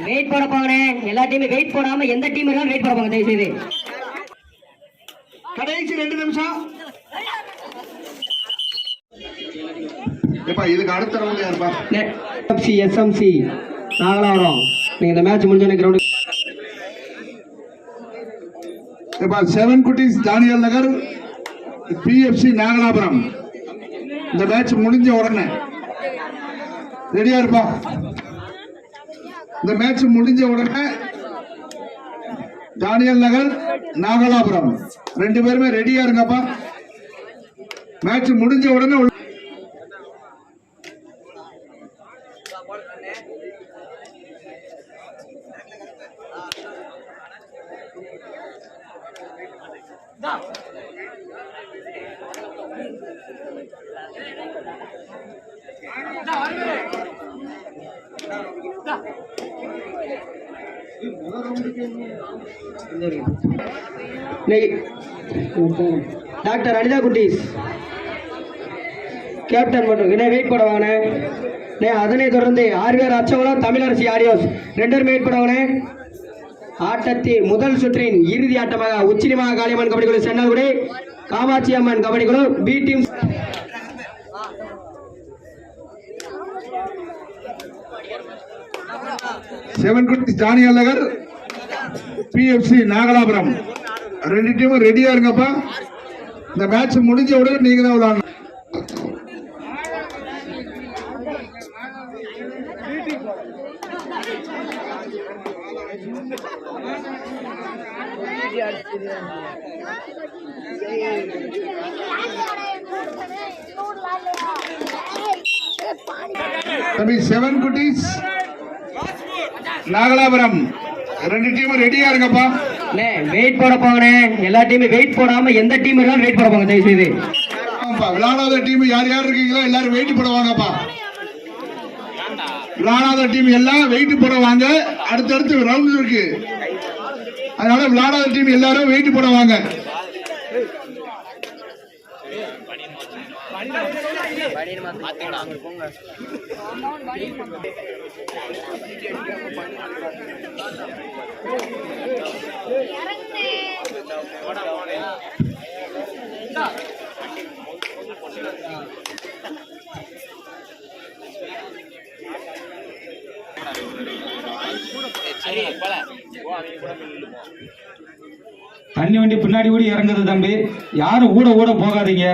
Wait போட போங்கண்ணே. எல்லா டீமும் வெயிட் போடாம எந்த டீம் இருந்தாலும் வெயிட் போட போங்க தயவு செய்து. கடைசி 2 நிமிஷம். இதுக்கு அடுத்த ரவுண்ட் யாருப்பா? எஸ்எம்சி நாகலாபுரம். நீங்க இந்த மேட்ச் முடிஞ்சோன்னு கிரவுண்ட் 7 குட்டீஸ் தானியல் நகர் பிஎஃப்சி நாகலாபுரம். இந்த மேட்ச் முடிஞ்ச உடனே ரெடியா இருப்பா. இந்த மேட்ச் முடிஞ்ச உடனே தானியல் நகர் நாகலாபுரம் 2 பேருமே ரெடியா இருங்கப்பா. மேட்ச் முடிஞ்ச உடனே டாக்டர் அனிதா குட்டீஸ் கேப்டன் மட்டும் வெயிட் போட வாங்கினே. அதனை தொடர்ந்து ஆர்விஆர் அச்சவளம் தமிழரசி ஆடியோஸ் 2 பேரும் வெயிட் போட வாங்கினே. ஆட்டத்தின் முதல் சுற்றின் இறுதி ஆட்டமாக உச்சினிமாக காளியம்மன் கபடி குழு, சென்னால்குடி காமாட்சி அம்மன் கபடி குழு பி டீம். தானியல் நகர் பிஎஃப்சி நாகலாபுரம் 2 டீமும் ரெடியா இருங்கப்பா. இந்த மேட்ச் முடிஞ்ச உடனே நீங்க தான் விளையாடணும். தம்பி 7 குட்டீஸ் நாகலாபுரம் 2 டீமும் ரெடியா இருங்கப்பா. வெயிட் போட போங்கண்ணே. எல்லா டீமும் வெயிட் போடாம எந்த டீம் இருந்தாலும் வெயிட் போட போங்க தயவு செய்து. விளையாடாத டீம் யார் யார் இருக்கீங்களோ எல்லாரும் வெயிட் போடுவாங்கப்பா. விளையாடாத டீம் எல்லாம் வெயிட் போடுவாங்க. அடுத்தடுத்து ரவுண்ட் இருக்கு, அதனால விளையாடாத டீம் எல்லாரும் வெயிட் போடுவாங்க. தண்ணி வண்டி பின்னாடி ஓடி இறங்குது தம்பி, யாரும் ஊட ஊட போகாதீங்க.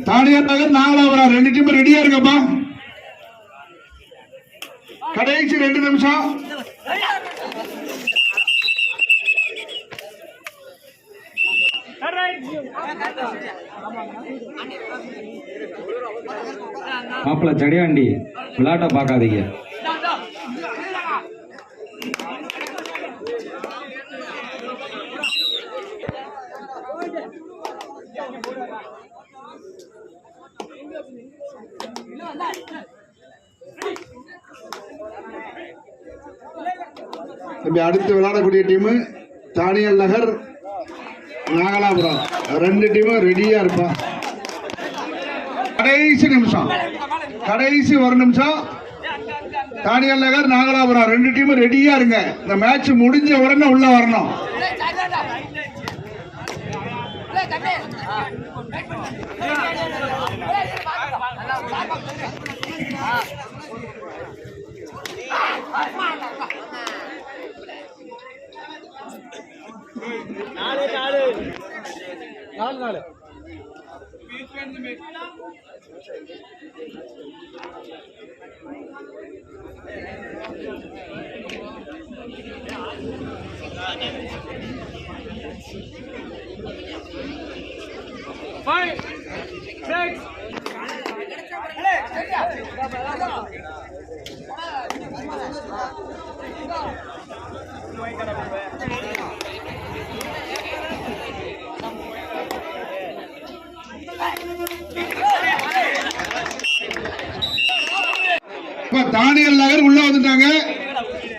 தானியல் நகர் நாகலாபுரம் 2 டீம் ரெடியா இருங்கப்பா. கடைசி 2 நிமிஷம். மாப்பிள்ள ஜடியாண்டி விளையாட்ட பாக்காதீங்க. அடுத்து விளையாடக்கூடிய டீம் தானியல் நகர் நாகலாபுரம் 2 டீமும் ரெடியா இருப்பா. கடைசி நிமிஷம், கடைசி 1 நிமிஷம். தானியல் நகர் நாகலாபுரம் 2 டீமும் ரெடியா இருங்க. இந்த மேட்ச் முடிஞ்ச உடனே உள்ள வரணும். நாலு இப்ப தானியல் நகர் உள்ள வந்துட்டாங்க.